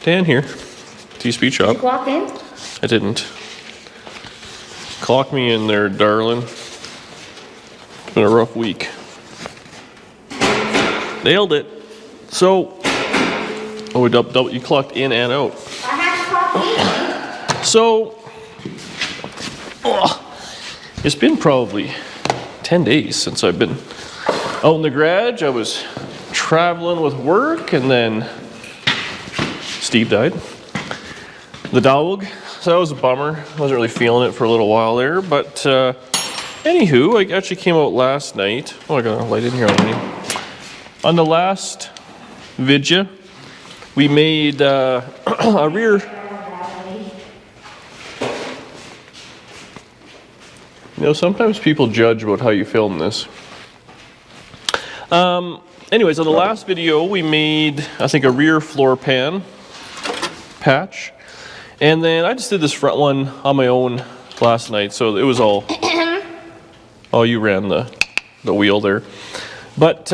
Dan here, T-Speed Shop. Did you clock in? I didn't. Clock me in there, darling. It's been a rough week. Nailed it. So, you clocked in and out. I have to clock in. So, it's been probably 10 days since I've been out in the garage. I was traveling with work, and then Steve died. The dog. So that was a bummer. I wasn't really feeling it for a little while there, but anywho, I actually came out last night. Oh, I got a light in here already. On the last vidya, we made a rear. You know, sometimes people judge about how you film this. Anyways, on the last video, we made, I think, a rear floor pan patch. And then I just did this front one on my own last night, so it was all... Oh, you ran the wheel there. But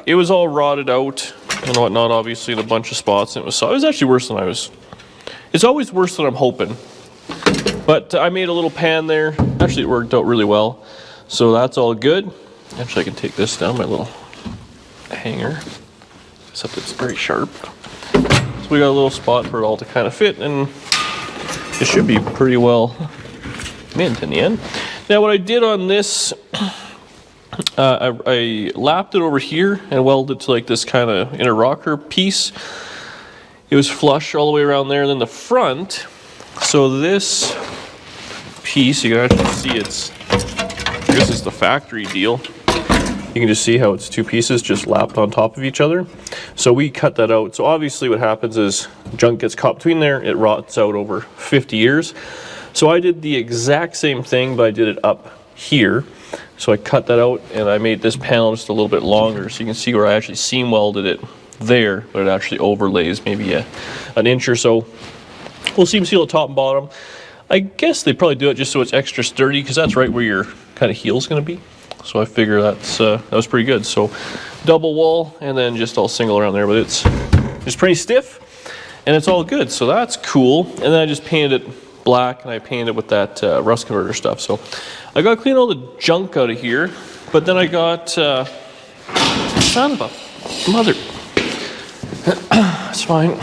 it was all rotted out and whatnot, obviously, in a bunch of spots. And it was actually worse than I was... It's always worse than I'm hoping. But I made a little pan there. Actually, it worked out really well. So that's all good. Actually, I can take this down, my little hanger. Except it's very sharp. So we got a little spot for it all to kind of fit, and it should be pretty well mint in the end. Now, what I did on this, I lapped it over here and welded it to like this kind of inner rocker piece. It was flush all the way around there, and then the front. So this piece, you can actually see this is the factory deal. You can just see how it's two pieces just lapped on top of each other. So we cut that out. So obviously what happens is junk gets caught between there, it rots out over 50 years. So I did the exact same thing, but I did it up here. So I cut that out and I made this panel just a little bit longer, so you can see where I actually seam welded it there, but it actually overlays maybe an inch or so. We'll seam seal it top and bottom. I guess they probably do it just so it's extra sturdy, because that's right where your kind of heel's going to be. So I figure that was pretty good. So double wall and then just all single around there, but it's pretty stiff and it's all good. So that's cool. And then I just painted it black, and I painted it with that rust converter stuff. So I got to clean all the junk out of here, but then I got son of a mother. It's fine.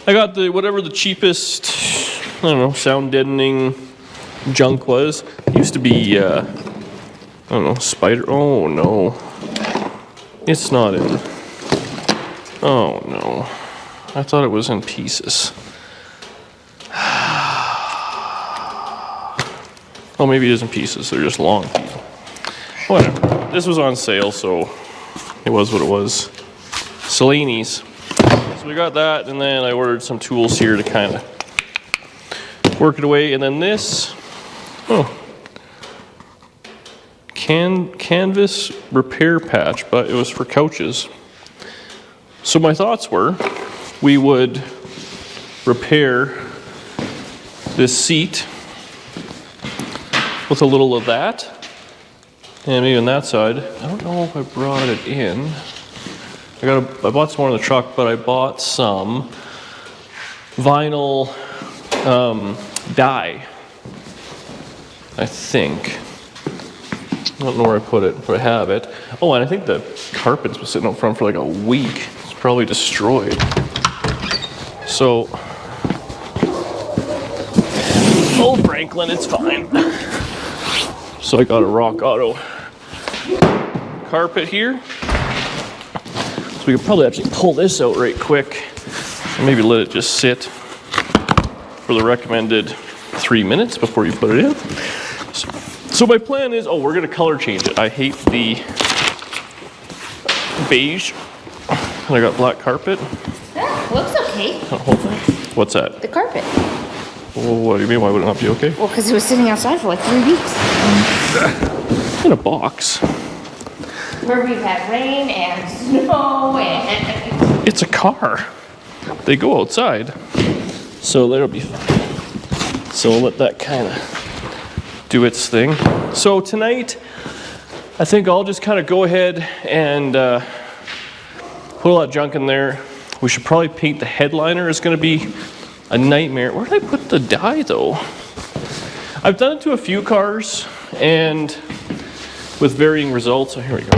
I got whatever the cheapest, I don't know, sound deadening junk was. It used to be, I don't know, spider. Oh no. It's not in. Oh no. I thought it was in pieces. Oh, maybe it is in pieces. They're just long pieces. Whatever. This was on sale, so it was what it was. Cellini's. So we got that, and then I ordered some tools here to kind of work it away. And then this, canvas repair patch, but it was for couches. So my thoughts were, we would repair this seat with a little of that, and maybe on that side. I don't know if I brought it in. I bought some more in the truck, but I bought some vinyl dye, I think. I don't know where I put it, but I have it. Oh, and I think the carpet's been sitting out front for like a week. It's probably destroyed. So, old Franklin, it's fine. So I got a Rock Auto carpet here. So we could probably actually pull this out right quick and maybe let it just sit for the recommended 3 minutes before you put it in. So my plan is, we're gonna color change it. I hate the beige, and I got black carpet. Looks okay. What's that? The carpet. Well, what do you mean? Why would it not be okay? Well, because it was sitting outside for like 3 weeks. In a box. Where we've had rain and snow and... It's a car. They go outside. So that'll be fine. So we'll let that kind of do its thing. So tonight, I think I'll just kind of go ahead and Put all that junk in there. We should probably paint the headliner. It's going to be a nightmare. Where did I put the dye though? I've done it to a few cars and with varying results. So here we go.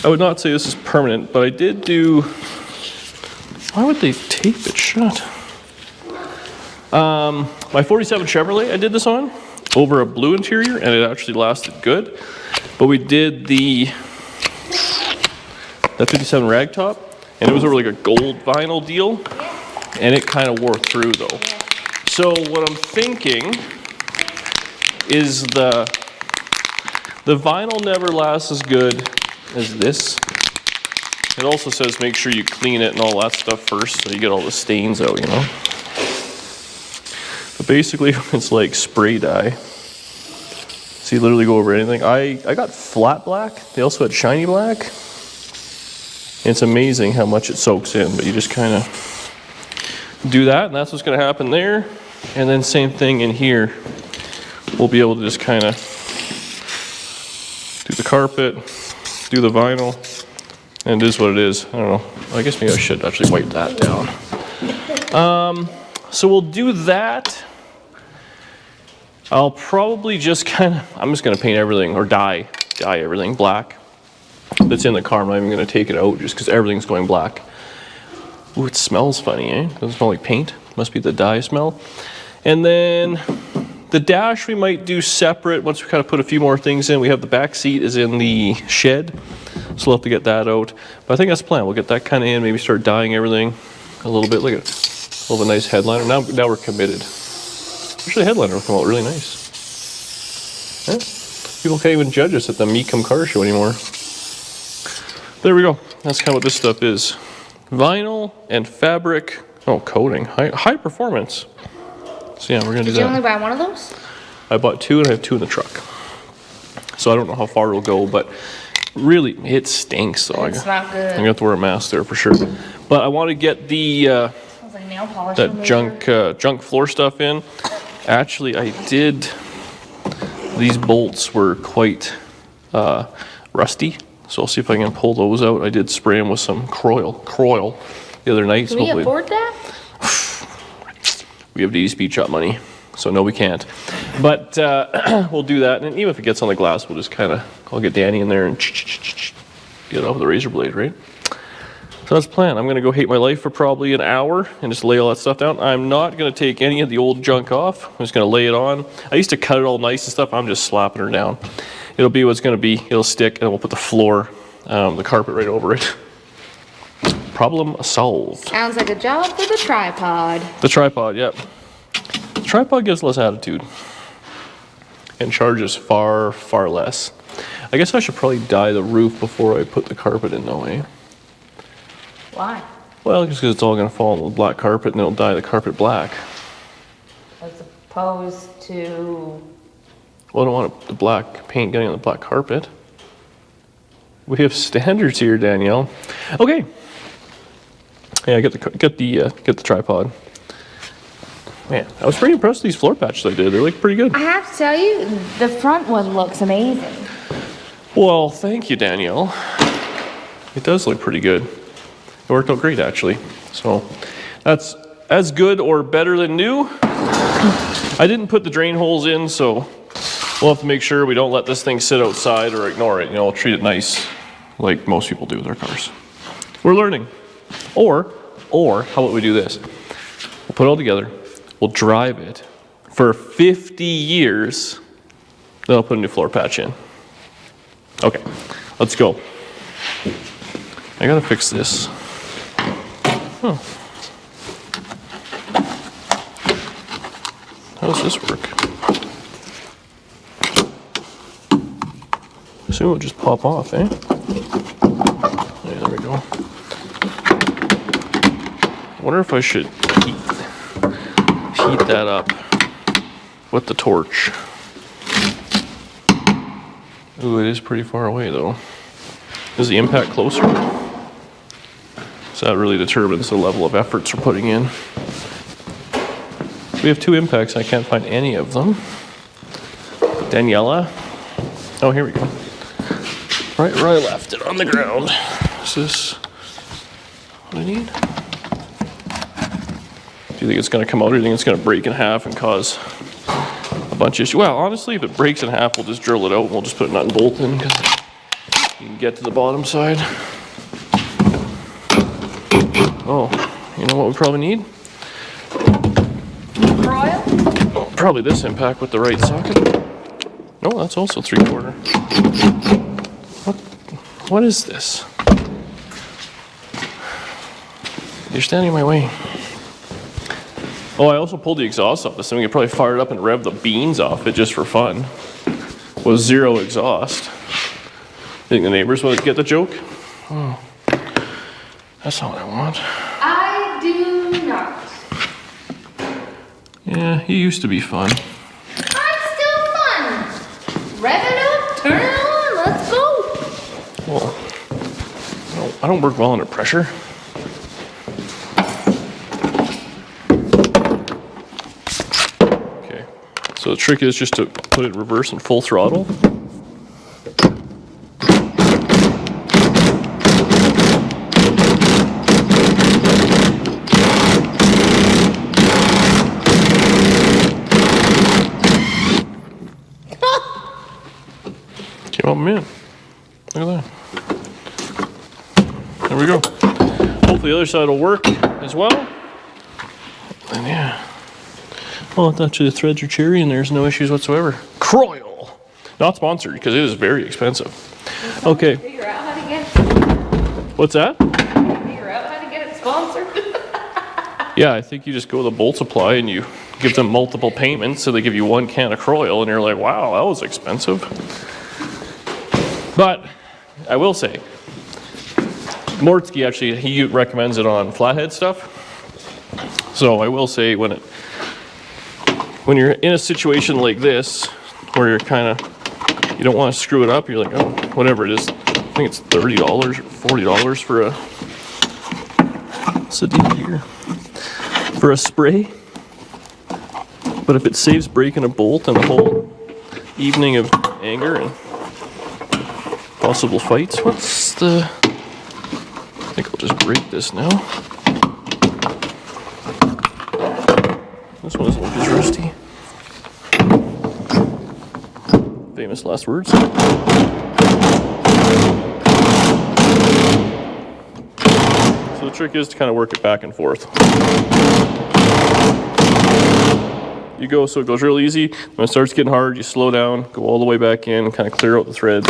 I would not say this is permanent, but I did do, why would they tape it shut? My 47 Chevrolet I did this on over a blue interior and it actually lasted good. But we did the 57 ragtop and it was over like a gold vinyl deal and it kind of wore through though. So what I'm thinking is the vinyl never lasts as good as this. It also says make sure you clean it and all that stuff first so you get all the stains out, you know. But basically it's like spray dye. So you literally go over anything. I got flat black. They also had shiny black. And it's amazing how much it soaks in, but you just kind of do that and that's what's going to happen there. And then same thing in here. We'll be able to just kind of do the carpet, do the vinyl, and it is what it is. I don't know. I guess maybe I should actually wipe that down. So we'll do that. I'll probably just I'm just going to paint everything or dye everything black that's in the car. I'm not even going to take it out just because everything's going black. Ooh, it smells funny, eh? Doesn't smell like paint. Must be the dye smell. And then the dash we might do separate once we kind of put a few more things in. We have the back seat is in the shed, so we'll have to get that out. But I think that's the plan. We'll get that kind of in, maybe start dyeing everything a little bit. Look at it. A little bit nice headliner. Now we're committed. Actually, the headliner will come out really nice. Yeah. People can't even judge us at the Meet Come Car Show anymore. There we go. That's kind of what this stuff is. Vinyl and fabric. Oh, coating. High performance. So yeah, we're going to do that. Did you only buy one of those? I bought two and I have two in the truck. So I don't know how far it'll go, but really, it stinks. So It's not good. I'm going to have to wear a mask there for sure. But I want to get the Smells like nail polish that remover. junk floor stuff in. Actually, I did. These bolts were quite rusty, so I'll see if I can pull those out. I did spray them with some Croil the other night. Can we afford that? We have DD Speed Shop money, so no, we can't. But we'll do that, and even if it gets on the glass, we'll just kind of, I'll get Danny in there and get it off with a razor blade, right? So that's the plan. I'm going to go hate my life for probably an hour and just lay all that stuff down. I'm not going to take any of the old junk off. I'm just going to lay it on. I used to cut it all nice and stuff. I'm just slapping her down. It'll be what it's going to be. It'll stick, and we'll put the floor, the carpet right over it. Problem solved. Sounds like a job for the tripod. The tripod, yep. The tripod gives less attitude and charges far, far less. I guess I should probably dye the roof before I put the carpet in, no way. Why? Well, just because it's all going to fall on the black carpet and it'll dye the carpet black. As opposed to... Well, I don't want the black paint getting on the black carpet. We have standards here, Danielle. Okay. Yeah, get the tripod. Man, I was pretty impressed with these floor patches I did. They're like pretty good. I have to tell you, the front one looks amazing. Well, thank you, Danielle. It does look pretty good. It worked out great, actually. So that's as good or better than new. I didn't put the drain holes in, so we'll have to make sure we don't let this thing sit outside or ignore it. You know, we'll treat it nice like most people do with their cars. We're learning. Or how about we do this? We'll put it all together. We'll drive it for 50 years. Then I'll put a new floor patch in. Okay, let's go. I gotta fix this. Huh. How does this work? I assume it'll just pop off, eh? Yeah, there we go. I wonder if I should heat that up with the torch. Ooh, it is pretty far away though. Is the impact closer? So that really determines the level of efforts we're putting in. We have two impacts. I can't find any of them. Daniela. Oh, here we go. Right where I left it on the ground. Is this what I need? Do you think it's going to come out, or do you think it's going to break in half and cause a bunch of issues? Well, honestly, if it breaks in half, we'll just drill it out and we'll just put a nut and bolt in because you can get to the bottom side. Oh, you know what we probably need? Royal? Probably this impact with the right socket. No, that's also 3/4. What is this? You're standing in my way. Oh, I also pulled the exhaust off this thing. We could probably fire it up and rev the beans off it just for fun. With 0 exhaust. Think the neighbors will get the joke? Oh, that's not what I want. I do not. Yeah, he used to be fun. I'm still fun. Rev it up, turn it on, let's go. Well, no, I don't work well under pressure. Okay, so the trick is just to put it in reverse and full throttle. Came out mint. Look at that. There we go. Hopefully the other side will work as well. And yeah. Well, actually the threads are cherry and there's no issues whatsoever. Croyle! Not sponsored because it is very expensive. Okay. Figure out how to get What's that? figure out how to get it sponsored. Yeah, I think you just go to the bolt supply and you give them multiple payments, so they give you 1 can of Croyle and you're like, wow, that was expensive. But I will say, Mortsky actually, he recommends it on flathead stuff. So I will say when you're in a situation like this, where you're kind of, you don't want to screw it up, you're like, oh, whatever it is, I think it's $30 or $40 for a, what's the deal here? For a spray. But if it saves breaking a bolt and a whole evening of anger and possible fights, what's the, I think I'll just break this now. This one doesn't look as rusty. Famous last words. So the trick is to kind of work it back and forth. You go so it goes real easy. When it starts getting hard, you slow down, go all the way back in, kind of clear out the threads.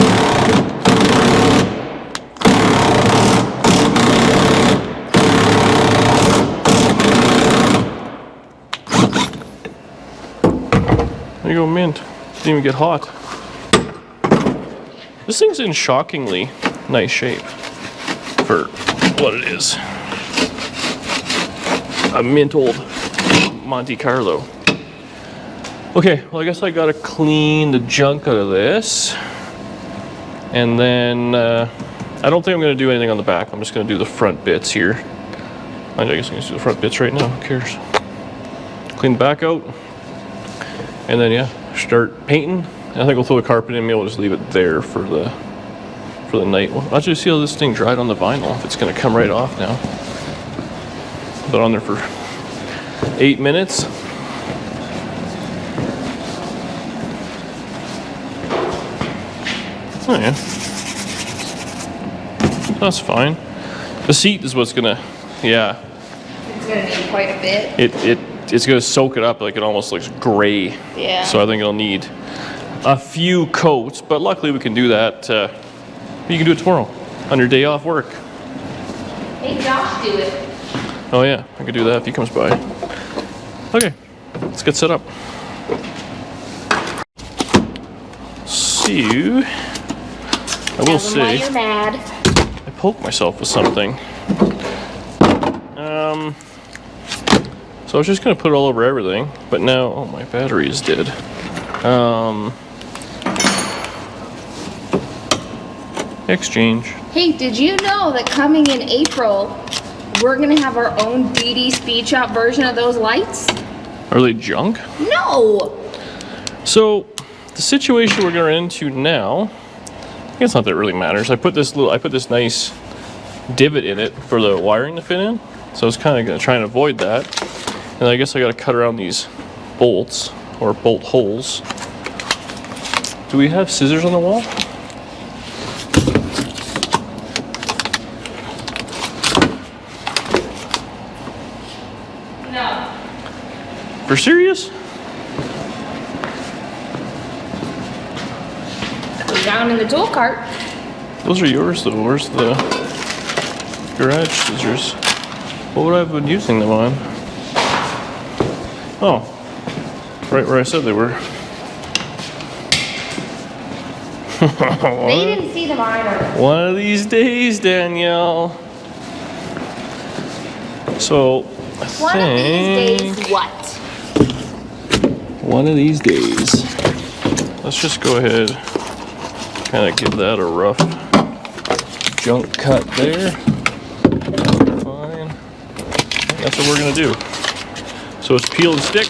There you go, mint. Didn't even get hot. This thing's in shockingly nice shape for what it is. A mint old Monte Carlo. Okay, well I guess I gotta clean the junk out of this. And then, I don't think I'm gonna do anything on the back. I'm just gonna do the front bits here. I guess I'm gonna do the front bits right now, who cares? Clean the back out. And then yeah, start painting. I think we'll throw the carpet in, maybe we'll just leave it there for the night. Well, I'll just see how this thing dried on the vinyl, if it's gonna come right off now. Been on there for 8 minutes. Oh yeah, that's fine. The seat is what's gonna, yeah. It's gonna need quite a bit. It's gonna soak it up, like it almost looks gray. Yeah. So I think it'll need a few coats, but luckily we can do that. You can do it tomorrow on your day off work. Hey, Josh, do it. Oh yeah, I could do that if he comes by. Okay, let's get set up. So, I will Tell them why say, you're mad. I poked myself with something. So I was just gonna put it all over everything, but now, oh, my battery is dead. Exchange. Hey, did you know that coming in April, we're gonna have our own DD Speed Shop version of those lights? Are they junk? No! So, the situation we're going into now, I guess not that it really matters. I put this nice divot in it for the wiring to fit in. So I was kind of going to try and avoid that. And I guess I got to cut around these bolts or bolt holes. Do we have scissors on the wall? No. For serious? They're down in the tool cart. Those are yours though. Where's the garage scissors? What would I have been using them on? Oh, right where I said they were. They didn't see them either. One of these days, Danielle. So, One of these days, what? One of these days. Let's just go ahead, kind of give that a rough junk cut there. Fine. That's what we're gonna do. So it's peel and stick.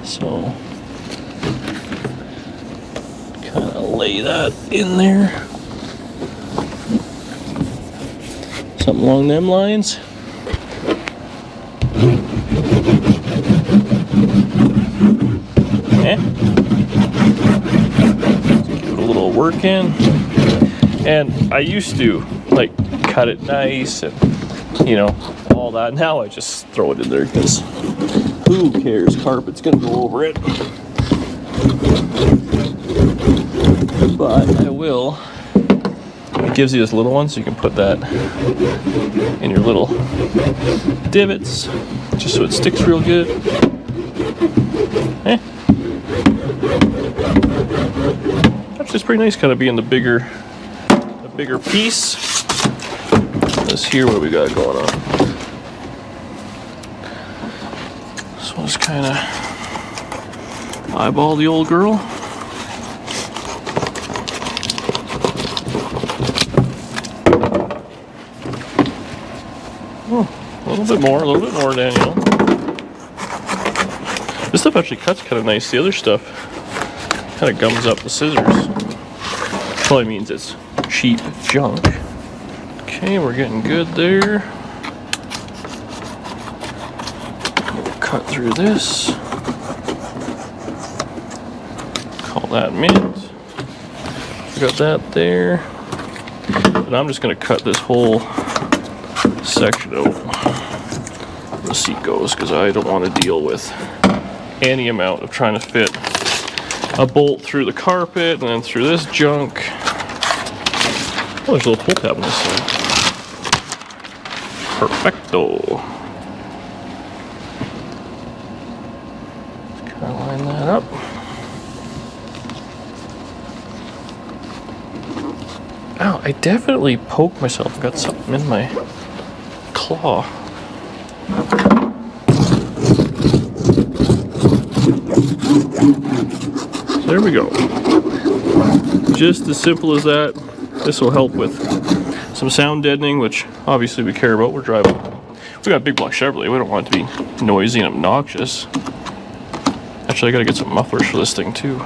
So kind of lay that in there. Something along them lines. Give it a little work in. And I used to like cut it nice and you know all that. Now I just throw it in there because who cares? Carpet's gonna go over it. But I will. It gives you this little one so you can put that in your little divots just so it sticks real good. Actually, it's pretty nice kind of being the bigger piece. Let's hear what we got going on. So let's kind of eyeball the old girl. Oh, a little bit more, Daniel. This stuff actually cuts kind of nice. The other stuff kind of gums up the scissors. Probably means it's cheap junk. Okay, we're getting good there. Cut through this. Call that mint. Got that there. And I'm just going to cut this whole section out where the seat goes because I don't want to deal with any amount of trying to fit a bolt through the carpet and then through this junk. Oh, there's a little pull tab on this side. Perfecto. Just kind of line that up. Ow, I definitely poked myself. Got something in my claw. So there we go. Just as simple as that. This will help with some sound deadening, which obviously we care about. We're driving. We got a big block Chevrolet. We don't want it to be noisy and obnoxious. Actually, I gotta get some mufflers for this thing too.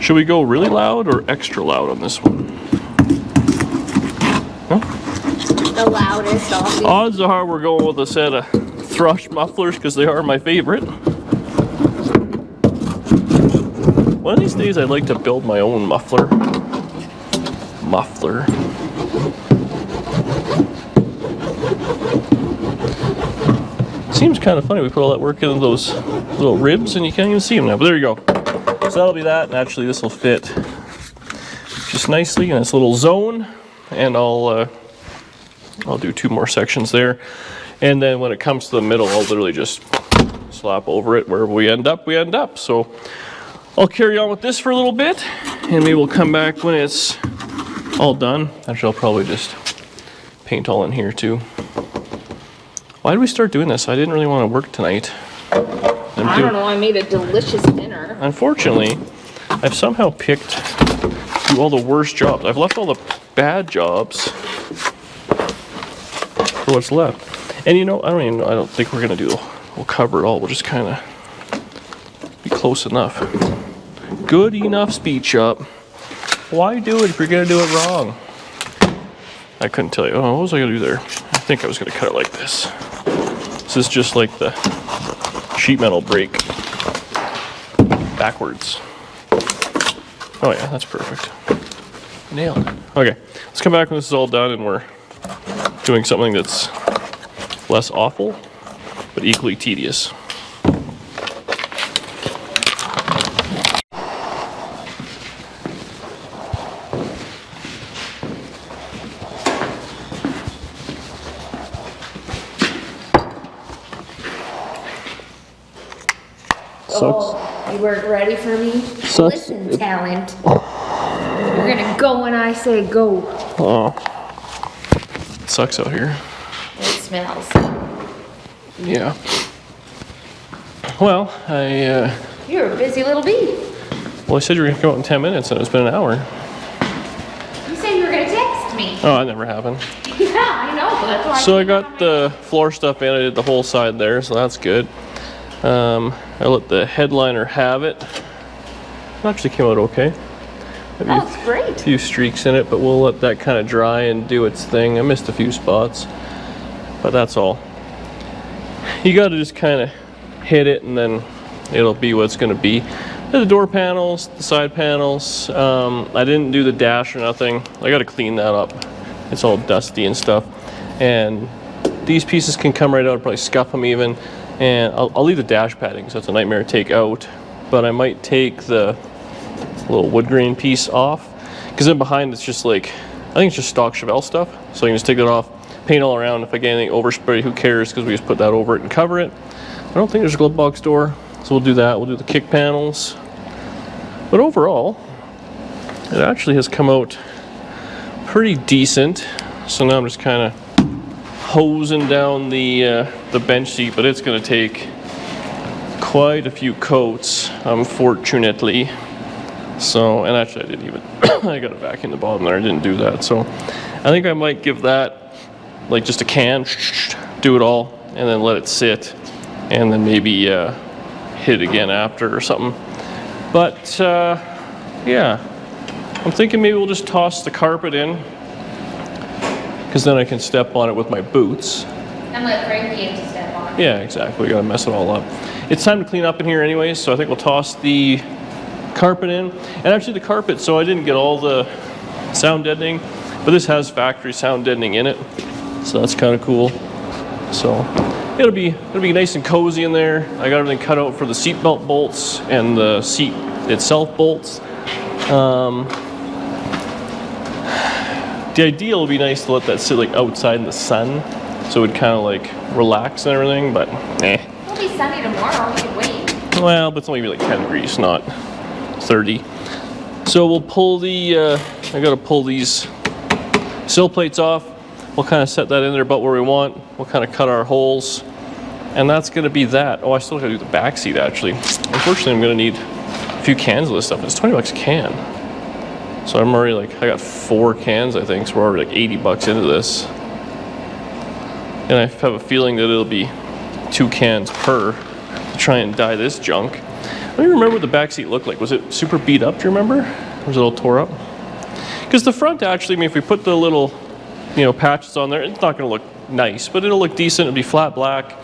Should we go really loud or extra loud on this one? Huh? The loudest, obviously. Odds are we're going with a set of thrush mufflers because they are my favorite. One of these days I'd like to build my own muffler. Seems kind of funny. We put all that work into those little ribs and you can't even see them now. But there you go. So that'll be that. And actually this will fit just nicely in this little zone. And I'll do 2 more sections there. And then when it comes to the middle, I'll literally just slap over it. Wherever we end up, we end up. So I'll carry on with this for a little bit. And maybe we'll come back when it's all done. Actually, I'll probably just paint all in here too. Why did we start doing this? I didn't really want to work tonight. I don't know, I made a delicious dinner. Unfortunately, I've somehow picked through all the worst jobs. I've left all the bad jobs for what's left. And you know, I don't think we're gonna we'll cover it all. We'll just kind of be close enough. Good enough speed shop. Why do it if you're gonna do it wrong? I couldn't tell you. Oh, what was I gonna do there? I think I was gonna cut it like this. This is just like the sheet metal break backwards. Oh yeah, that's perfect. Nailed it. Okay, let's come back when this is all done and we're doing something that's less awful, but equally tedious. Oh, you weren't ready for me? Sucks. Listen, talent. You're gonna go when I say go. Oh, it sucks out here. It smells. Yeah. Well, You're a busy little bee. well, I said you were gonna come out in 10 minutes and it's been an hour. You said you were gonna text me. Oh, that never happened. Yeah, I know, but that's why. So I got the floor stuff in. I did the whole side there, so that's good. I let the headliner have it. It actually came out okay. Maybe That looks great. a few streaks in it, but we'll let that kind of dry and do its thing. I missed a few spots, but that's all. You got to just kind of hit it, and then it'll be what it's going to be. The door panels, the side panels. I didn't do the dash or nothing. I got to clean that up. It's all dusty and stuff. And these pieces can come right out. I'll probably scuff them even. And I'll leave the dash padding, so it's a nightmare to take out. But I might take the little wood grain piece off, because then behind it's just like, I think it's just stock Chevelle stuff. So you can just take it off, paint all around. If I get anything overspray, who cares? Because we just put that over it and cover it. I don't think there's a glove box door, so we'll do that. We'll do the kick panels. But overall, it actually has come out pretty decent. So now I'm just kind of hosing down the bench seat, but it's going to take quite a few coats, unfortunately. So, and actually I didn't even, I got it back in the bottom there, I didn't do that. So I think I might give that like just a can, do it all, and then let it sit, and then maybe hit it again after or something. But yeah, I'm thinking maybe we'll just toss the carpet in, because then I can step on it with my boots. And let Frankie in to step on it. Yeah, exactly. We gotta mess it all up. It's time to clean up in here anyways, so I think we'll toss the carpet in. And actually the carpet, so I didn't get all the sound deadening, but this has factory sound deadening in it, so that's kind of cool. So it'll be nice and cozy in there. I got everything cut out for the seat belt bolts and the seat itself bolts. The ideal would be nice to let that sit like outside in the sun, so it would kind of like relax and everything, but It'll be sunny tomorrow, you can wait. Well, but it's only like 10 degrees, not 30. So we'll pull the, I gotta pull these sill plates off. We'll kind of set that in there about where we want. We'll kind of cut our holes, and that's gonna be that. Oh, I still gotta do the back seat actually. Unfortunately, I'm gonna need a few cans of this stuff. It's 20 bucks a can. So I'm already like, I got 4 cans, I think, so we're already like 80 bucks into this. And I have a feeling that it'll be 2 cans per to try and dye this junk. I don't even remember what the back seat looked like. Was it super beat up, do you remember? Or was it all tore up? Because the front actually, I mean, if we put the little, patches on there, it's not gonna look nice, but it'll look decent. It'll be flat black.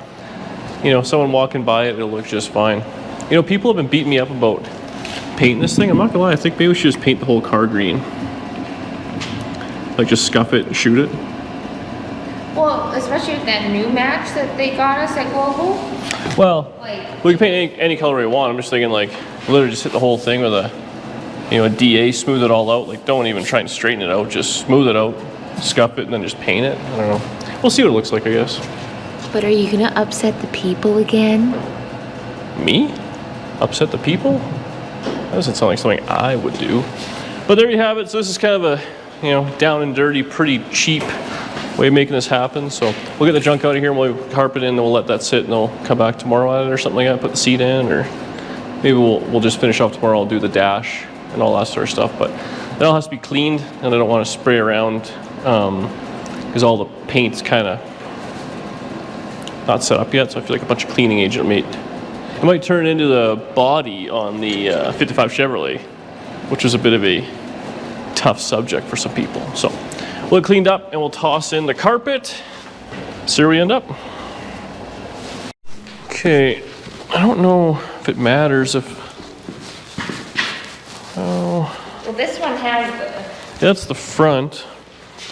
Someone walking by it, it'll look just fine. People have been beating me up about painting this thing. I'm not gonna lie, I think maybe we should just paint the whole car green. Like just scuff it and shoot it. Well, especially with that new match that they got us at Global. Well, Like, we can paint any color we want. I'm just thinking like, literally just hit the whole thing with a DA, smooth it all out. Like, don't even try and straighten it out. Just smooth it out, scuff it, and then just paint it. I don't know. We'll see what it looks like, I guess. but are you gonna upset the people again? Me? Upset the people? That doesn't sound like something I would do. But there you have it. So this is kind of a, down and dirty, pretty cheap way of making this happen. So we'll get the junk out of here and we'll carpet in, and we'll let that sit, and we'll come back tomorrow at it or something like that, put the seat in, or maybe we'll just finish off tomorrow. I'll do the dash and all that sort of stuff. But that all has to be cleaned, and I don't want to spray around because all the paint's kind of not set up yet. So I feel like a bunch of cleaning agent It might turn into the body on the 55 Chevrolet, which was a bit of a tough subject for some people. So we'll get cleaned up and we'll toss in the carpet. See where we end up. Okay, I don't know if it matters if... Oh... Well, this one has the... That's the front.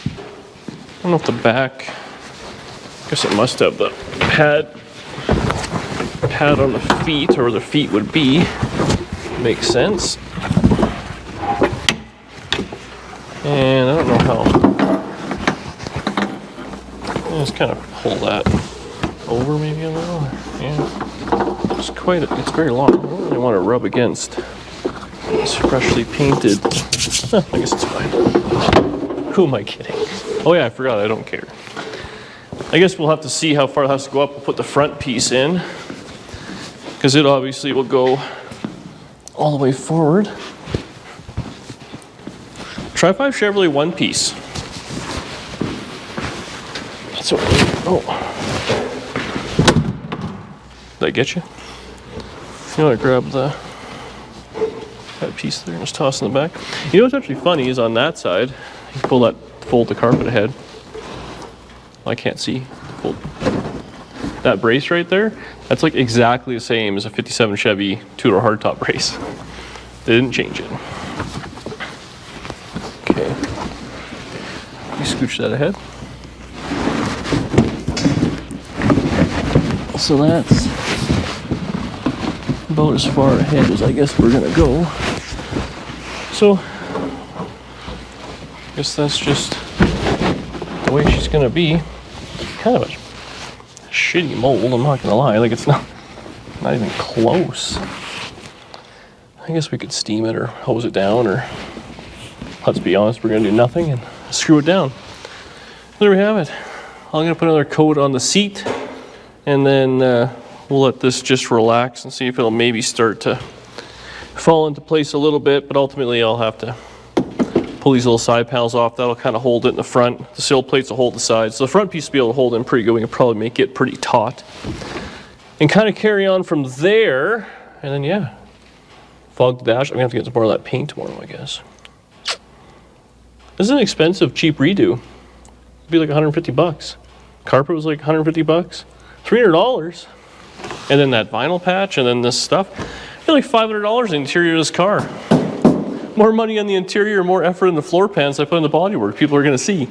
I don't know if the back... I guess it must have the pad on the feet, or where the feet would be. Makes sense. And I don't know how... Just kind of pull that over maybe a little. Yeah. It's very long. I don't really want to rub against this freshly painted. I guess it's fine. Who am I kidding? Oh yeah, I forgot, I don't care. I guess we'll have to see how far it has to go up. We'll put the front piece in, because it obviously will go all the way forward. Try 5 Chevrolet one piece. That's what, oh. Did I get you? You want to grab that piece there and just toss in the back. You know what's actually funny is on that side, you fold the carpet ahead. I can't see. Fold. That brace right there, that's like exactly the same as a 57 Chevy two-door hardtop brace. They didn't change it. Okay. You scooch that ahead. So that's about as far ahead as I guess we're gonna go. So, I guess that's just the way she's gonna be. Kind of a shitty mold, I'm not gonna lie. Like, it's not even close. I guess we could steam it or hose it down, or let's be honest, we're gonna do nothing and screw it down. There we have it. I'm gonna put another coat on the seat, and then we'll let this just relax and see if it'll maybe start to fall into place a little bit, but ultimately I'll have to pull these little side panels off. That'll kind of hold it in the front. The sill plates will hold the sides. So the front piece will be able to hold in pretty good. We can probably make it pretty taut. And kind of carry on from there, and then yeah, fog the dash. I'm gonna have to get some more of that paint tomorrow, I guess. This is an expensive, cheap redo. It'd be like 150 bucks. Carpet was like 150 bucks. $300. And then that vinyl patch, and then this stuff. It'd be like $500 in the interior of this car. More money on the interior, more effort in the floor pans I put in the bodywork. People are gonna see.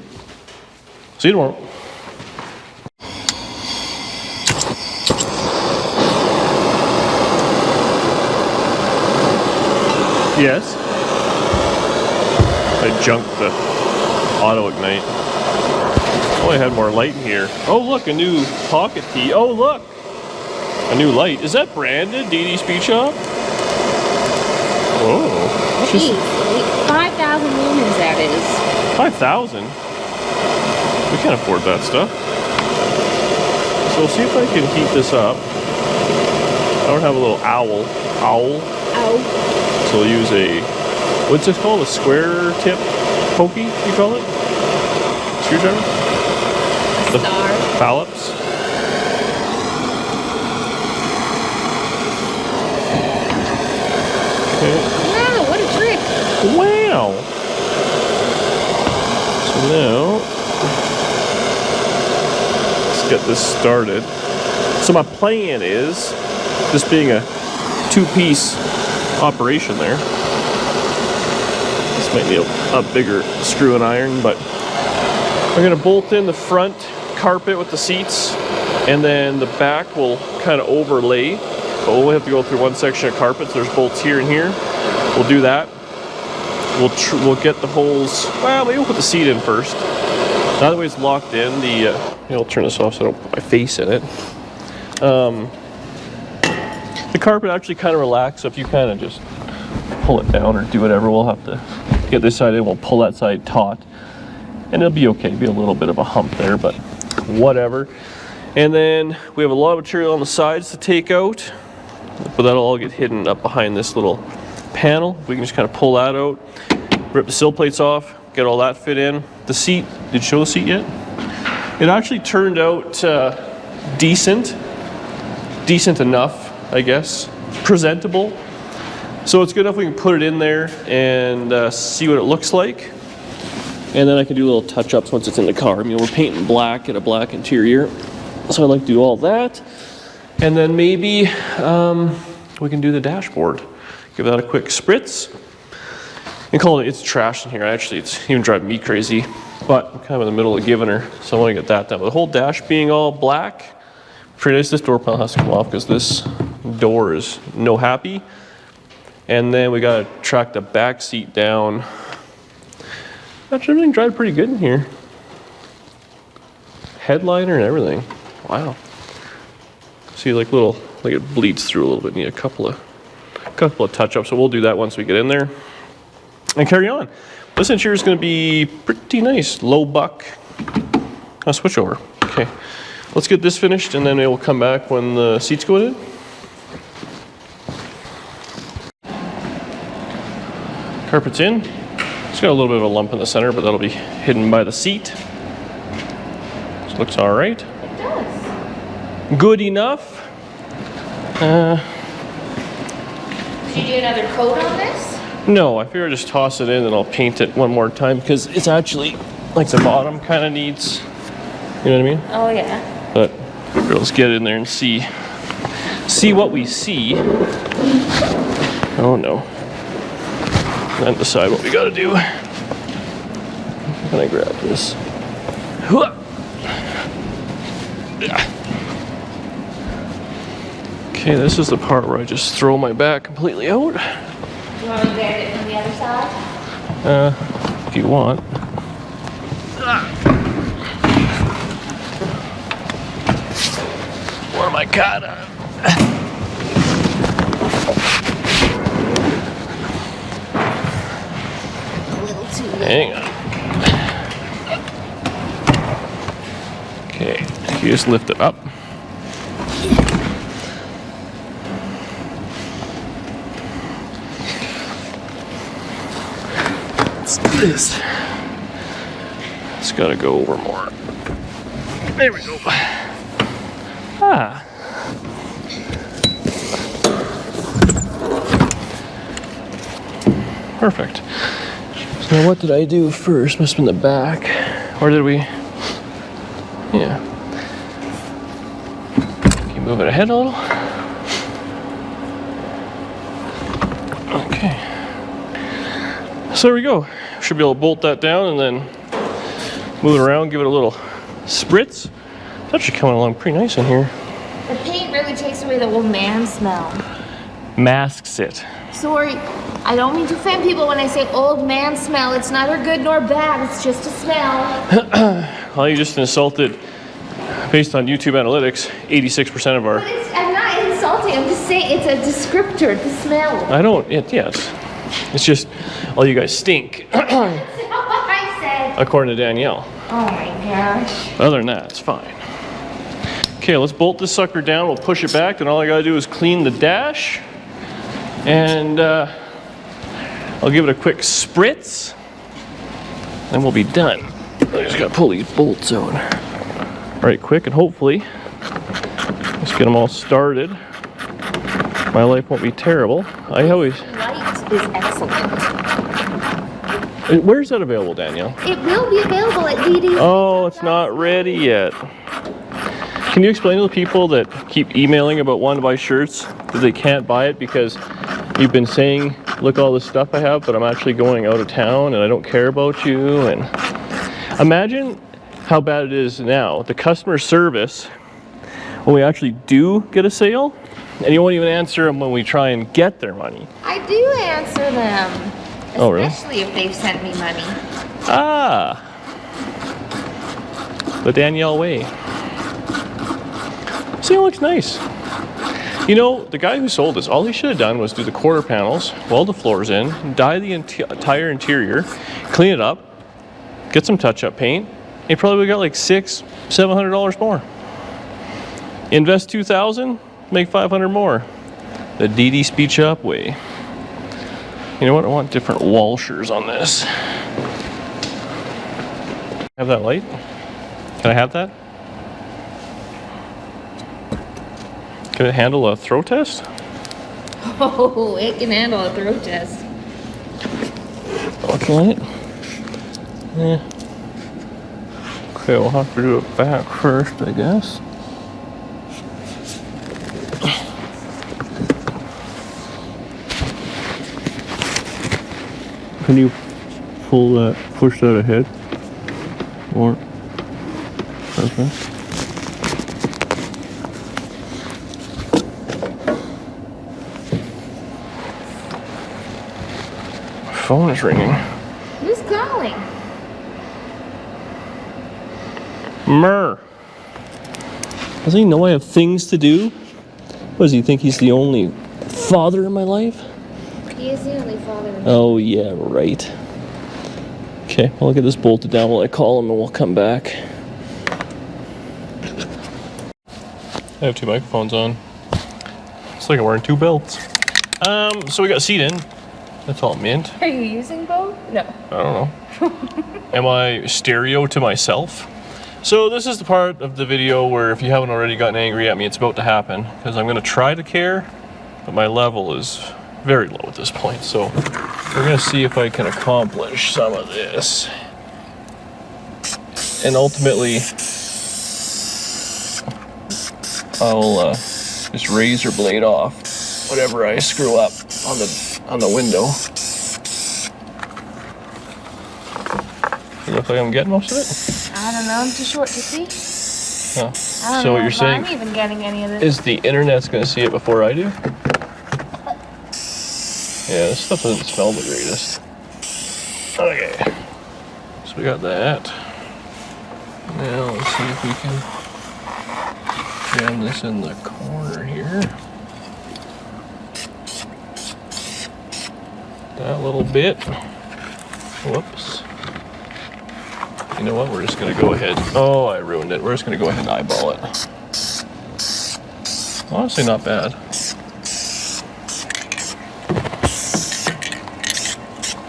See you tomorrow. Yes. I junked the auto ignite. Oh, I had more light in here. Oh, look, a new pocket key. Oh, look, a new light. Is that branded DD Speed Shop? Oh, Jeez, 5,000 lumens that is. 5,000? We can't afford that stuff. So we'll see if I can heat this up. I don't have a little owl. Ow. So we'll use a, what's this called? A square tip pokey, you call it? Screwdriver? The Phillips. Okay. Wow, what a trick. Wow. So now, let's get this started. So my plan is, this being a two-piece operation there, this might need a bigger screw and iron, but I'm gonna bolt in the front carpet with the seats, and then the back will kind of overlay. But we'll have to go through one section of carpet, so there's bolts here and here. We'll do that. We'll get the holes, well, maybe we'll put the seat in first. Now that way it's locked in, I'll turn this off so I don't put my face in it. The carpet actually kind of relaxes, so if you kind of just pull it down or do whatever, we'll have to get this side in, we'll pull that side taut. And it'll be okay, be a little bit of a hump there, but whatever. And then we have a lot of material on the sides to take out, but that'll all get hidden up behind this little panel. We can just kind of pull that out, rip the sill plates off, get all that fit in. The seat, did you show the seat yet? It actually turned out decent enough. I guess, presentable. So it's good enough we can put it in there and see what it looks like. And then I can do little touch-ups once it's in the car. I mean, we're painting black and a black interior, so I like to do all that. And then maybe we can do the dashboard. Give that a quick spritz. And call it, it's trash in here. Actually, it's even driving me crazy. But I'm kind of in the middle of giving her, so I want to get that done. But the whole dash being all black, pretty nice. This door panel has to come off because this door is no happy. And then we got to track the back seat down. Actually, everything dried pretty good in here. Headliner and everything. Wow. See, like it bleeds through a little bit. Need a couple of touch-ups. So we'll do that once we get in there and carry on. This interior is going to be pretty nice. Low buck. I'll switch over. Okay. Let's get this finished and then it will come back when the seats go in. Carpet's in. It's got a little bit of a lump in the center, but that'll be hidden by the seat. This looks all right. It does. Good enough. Did you do another coat on this? No, I figure I'll just toss it in and I'll paint it one more time because it's actually like the bottom kind of needs, you know what I mean? Oh yeah. But let's get in there and see what we see. Oh no. And then decide what we gotta do. Can I grab this? Okay, this is the part where I just throw my back completely out. You want me to grab it from the other side? If you want. Where am I caught on? A little too late. Hang on. Okay, you just lift it up. What's this? It's gotta go over more. There we go. Ah. Perfect. So now what did I do first? Must have been the back. Or did we? Yeah. Can you move it ahead a little? Okay. So there we go. Should be able to bolt that down and then move it around, give it a little spritz. It's actually coming along pretty nice in here. The paint really takes away the old man smell. Masks it. Sorry, I don't mean to offend people when I say old man smell. It's neither good nor bad, it's just a smell. Well, you just insulted, based on YouTube analytics, 86% of our... But I'm not insulting, I'm just saying it's a descriptor, the smell. Yes. It's just, all you guys stink, That's not what I said. according to Danielle. Oh my gosh. Other than that, it's fine. Okay, let's bolt this sucker down. We'll push it back, and all I gotta do is clean the dash. And I'll give it a quick spritz. And we'll be done. I just gotta pull these bolts out right quick, and hopefully, let's get them all started. My life won't be terrible. I always... Light is excellent. Where's that available, Danielle? It will be available at deadening. Oh, it's not ready yet. Can you explain to the people that keep emailing about wanting to buy shirts that they can't buy it because you've been saying, look all this stuff I have, but I'm actually going out of town and I don't care about you? And imagine how bad it is now. The customer service, when we actually do get a sale, and you won't even answer them when we try and get their money. I do answer them. Oh, really? Especially if they've sent me money. Ah, the Danielle way. See, it looks nice. You know, the guy who sold this, all he should have done was do the quarter panels, weld the floors in, dye the entire interior, clean it up, get some touch-up paint. He probably would have got like $600-700 more. Invest $2,000, make $500 more. The DD Speech Up way. You know what? I want different washers on this. Have that light? Can I have that? Can it handle a throw test? Oh, it can handle a throat test. Okay. Yeah. Okay, we'll have to do it back first, I guess. Can you pull that, push that ahead? Or perfect. My phone is ringing. Who's calling? Myrrh. Doesn't he know I have things to do? What, does he think he's the only father in my life? He is the only father. Oh, yeah, right. Okay, I'll get this bolted down while I call him and we'll come back. I have two microphones on. It's like I'm wearing two belts. So we got a seat in. That's all mint. Are you using both? No. I don't know. Am I stereo to myself? So this is the part of the video where if you haven't already gotten angry at me, it's about to happen. Because I'm going to try to care, but my level is very low at this point. So we're going to see if I can accomplish some of this. And ultimately, I'll just razor blade off whatever I screw up on the window. You look like I'm getting most of it? I don't know. I'm too short to see. Huh. I don't So know what you're if saying I'm even getting any of this. is the internet's going to see it before I do? Yeah, this stuff doesn't smell the greatest. Okay. So we got that. Now let's see if we can jam this in the corner here. That little bit. Whoops. You know what? We're just going to go ahead. Oh, I ruined it. We're just going to go ahead and eyeball it. Honestly, not bad.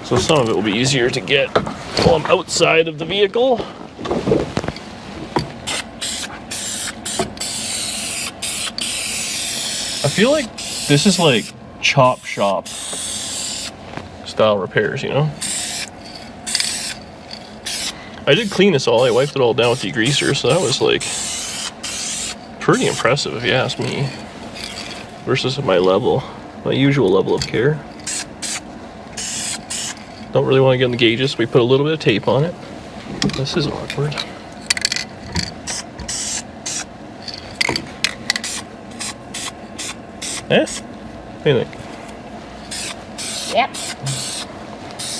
So some of it will be easier to get while I'm outside of the vehicle. I feel like this is like chop shop style repairs, you know? I did clean this all. I wiped it all down with degreaser, so that was like pretty impressive if you ask me. Versus my level, my usual level of care. Don't really want to get in the gauges, so we put a little bit of tape on it. This is awkward. Eh? What do you think? Yep.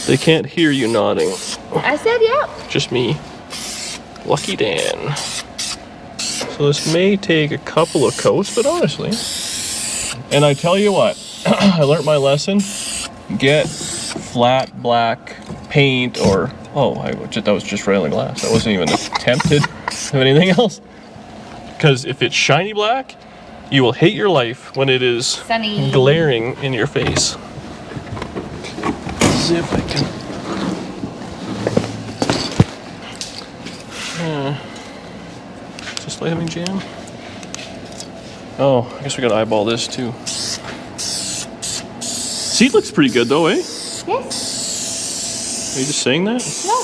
They can't hear you nodding. I said yep. Just me. Lucky Dan. So this may take a couple of coats, but honestly. And I tell you what, I learned my lesson. Get flat black paint or, that was just railing glass. I wasn't even tempted of anything else. Because if it's shiny black, you will hate your life when it is Sunny. glaring in your face. Let's see if I can. Is this slamming jam? Oh, I guess we gotta eyeball this too. Seat looks pretty good though, eh? Yes. Are you just saying that? No.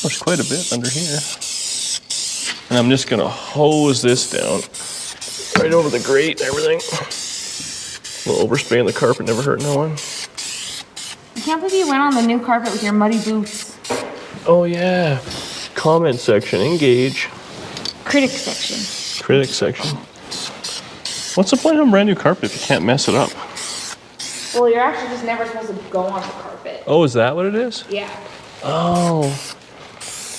There's quite a bit under here. And I'm just gonna hose this down right over the grate and everything. A little overspraying the carpet never hurt no one. I can't believe you went on the new carpet with your muddy boots. Oh yeah. Comment section, engage. Critic section. Critic section. What's the point of a brand new carpet if you can't mess it up? Well, you're actually just never supposed to go on the carpet. Oh, is that what it is? Yeah. Oh.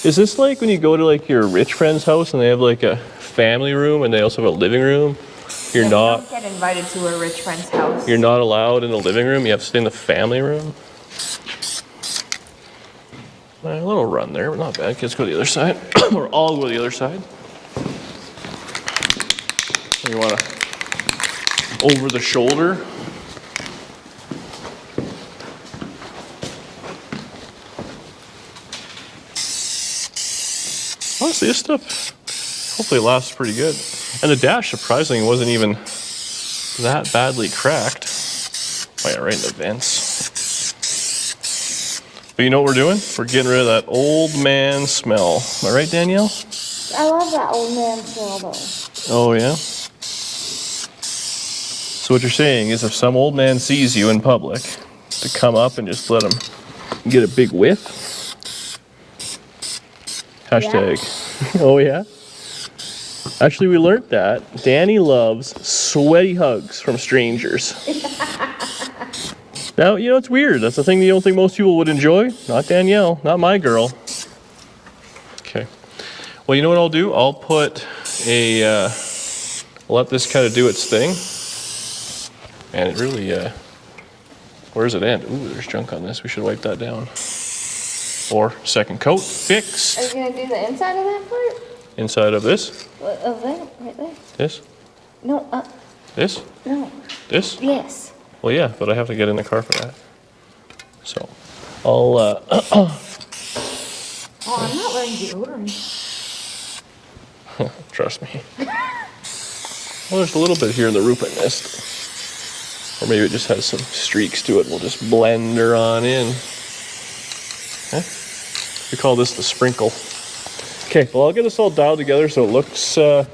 Is this like when you go to like your rich friend's house and they have like a family room and they also have a living room? You're You not don't get invited to a rich friend's house. You're not allowed in the living room. You have to stay in the family room. A little run there, but not bad. Let's go to the other side. Or I'll go to the other side. You want to over the shoulder. honestly, this stuff hopefully lasts pretty good. And the dash, surprisingly, wasn't even that badly cracked. Oh yeah, right in the vents. But you know what we're doing? We're getting rid of that old man smell. Am I right, Danielle? I love that old man smell though. Oh yeah? So what you're saying is if some old man sees you in public, to come up and just let him get a big whiff? Hashtag. Yeah. Oh yeah? Actually, we learned that. Danny loves sweaty hugs from strangers. Now, you know, it's weird. That's the thing you don't think most people would enjoy. Not Danielle. Not my girl. Okay. Well, you know what I'll do? I'll put a... let this kind of do its thing. And it really... where does it end? Ooh, there's junk on this. We should wipe that down. Or second coat. Fixed. Are you going to do the inside of that part? Inside of this? Of that? Right there? This? No, This? no. This? Yes. Well, yeah, but I have to get in the car for that. So, I'll, Oh, I'm not wearing deodorant. trust me. Well, there's a little bit here in the roof I missed. Or maybe it just has some streaks to it. We'll just blend her on in. Okay. We call this the sprinkle. Okay, well, I'll get this all dialed together so it looks, I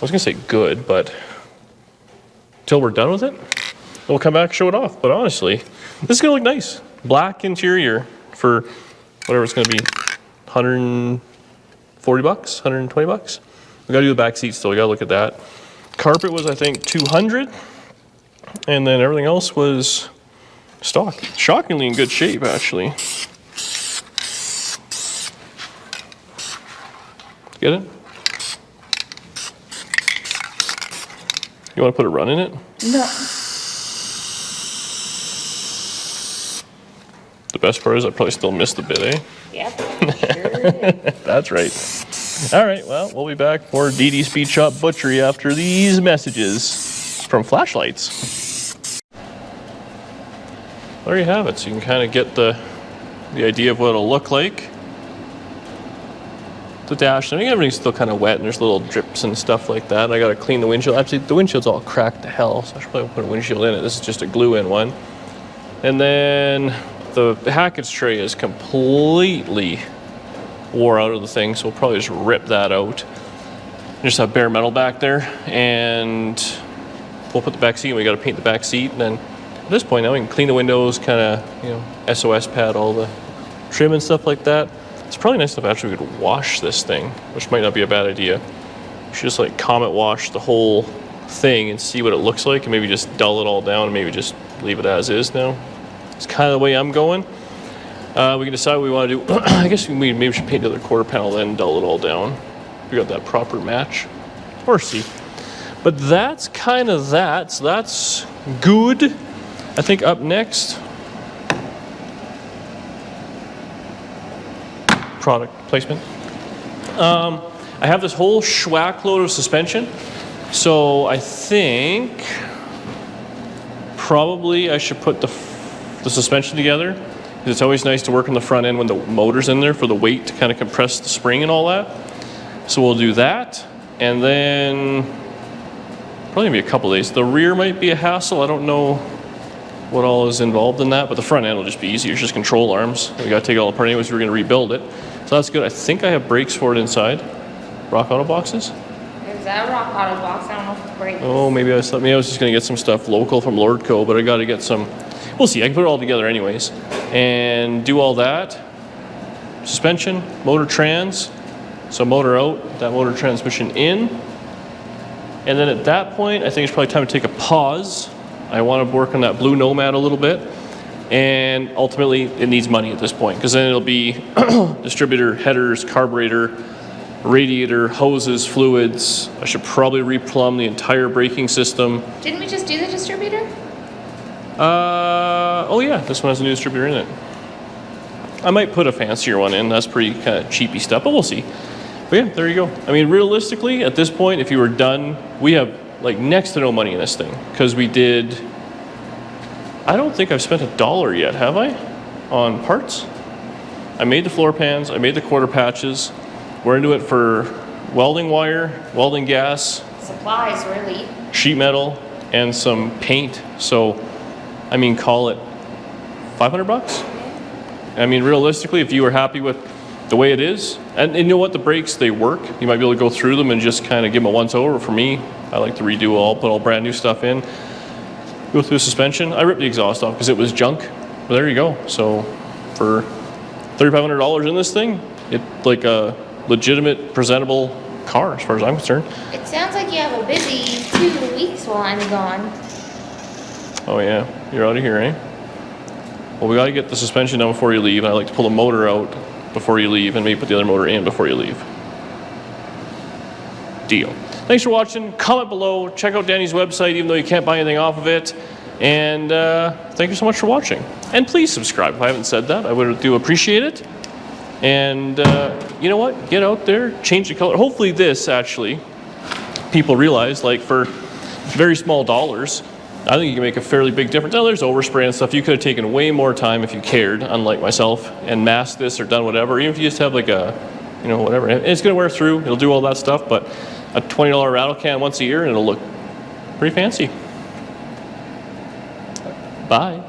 was gonna say good, but until we're done with it, we'll come back and show it off. But honestly, this is gonna look nice. Black interior for whatever it's gonna be, 140 bucks, 120 bucks. We gotta do the back seat still, we gotta look at that. Carpet was, I think, 200, and then everything else was stock. Shockingly in good shape, actually. Get it? You want to put a run in it? No. The best part is I probably still missed a bit, eh? Yep, sure. That's right. All right, well, we'll be back for DD Speed Shop Butchery after these messages from flashlights. There you have it. So you can kind of get the idea of what it'll look like. The dash, I mean, everything's still kind of wet and there's little drips and stuff like that. I got to clean the windshield. Actually, the windshield's all cracked to hell, so I should probably put a windshield in it. This is just a glue-in one. And then the Hackett's tray is completely wore out of the thing, so we'll probably just rip that out. Just have bare metal back there, and we'll put the back seat, and we got to paint the back seat, and then at this point now we can clean the windows, kind of, you know, SOS pad all the trim and stuff like that. It's probably nice if actually we could wash this thing, which might not be a bad idea. We should just like comet wash the whole thing and see what it looks like, and maybe just dull it all down and maybe just leave it as is now. It's kind of the way I'm going. We can decide what we want to do. I guess we maybe should paint the other quarter panel then dull it all down. We got that proper match. Or see. But that's kind of that. So that's good. I think up next, product placement. I have this whole schwack load of suspension. So I think probably I should put the suspension together. It's always nice to work on the front end when the motor's in there for the weight to kind of compress the spring and all that. So we'll do that. And then probably maybe a couple days. The rear might be a hassle. I don't know what all is involved in that, but the front end will just be easier. It's just control arms. We got to take it all apart anyways. We're going to rebuild it. So that's good. I think I have brakes for it inside. Rock Auto boxes? Is that a Rock Auto box? I don't know if it's brakes. Oh, maybe I was just going to get some stuff local from Lordco, but I got to get some. We'll see. I can put it all together anyways and do all that. Suspension, motor trans. So motor out, that motor transmission in. And then at that point, I think it's probably time to take a pause. I want to work on that blue Nomad a little bit. And ultimately, it needs money at this point, because then it'll be distributor, headers, carburetor, radiator, hoses, fluids. I should probably replumb the entire braking system. Didn't we just do the distributor? Oh yeah, this one has a new distributor in it. I might put a fancier one in. That's pretty kind of cheapy stuff, but we'll see. But yeah, there you go. I mean, realistically, at this point, if you were done, we have like next to no money in this thing, because we did, I don't think I've spent $1 yet, have I? On parts? I made the floor pans, I made the quarter patches, We're into it for welding wire, welding gas, Supplies, really. sheet metal, and some paint. So, I mean, call it 500 bucks. I mean, realistically, if you were happy with the way it is, and you know what, the brakes, they work. You might be able to go through them and just kind of give them a once over. For me, I like to redo all, put all brand new stuff in, go through the suspension. I ripped the exhaust off because it was junk, but there you go. So for $3,500 in this thing, it's like a legitimate, presentable car as far as I'm concerned. It sounds like you have a busy 2 weeks while I'm gone. Oh yeah, you're out of here, eh? Well, we got to get the suspension done before you leave, and I like to pull the motor out before you leave and maybe put the other motor in before you leave. Deal. Thanks for watching. Comment below. Check out Danny's website, even though you can't buy anything off of it. And thank you so much for watching. And please subscribe if I haven't said that. I would do appreciate it. And you know what? Get out there, change the color. Hopefully this, actually, people realize, like, for very small dollars, I think you can make a fairly big difference. Now, there's overspray and stuff. You could have taken way more time if you cared, unlike myself, and masked this or done whatever. Even if you just have like a, you know, whatever. And it's going to wear through. It'll do all that stuff. But a $20 rattle can once a year, and it'll look pretty fancy. Bye.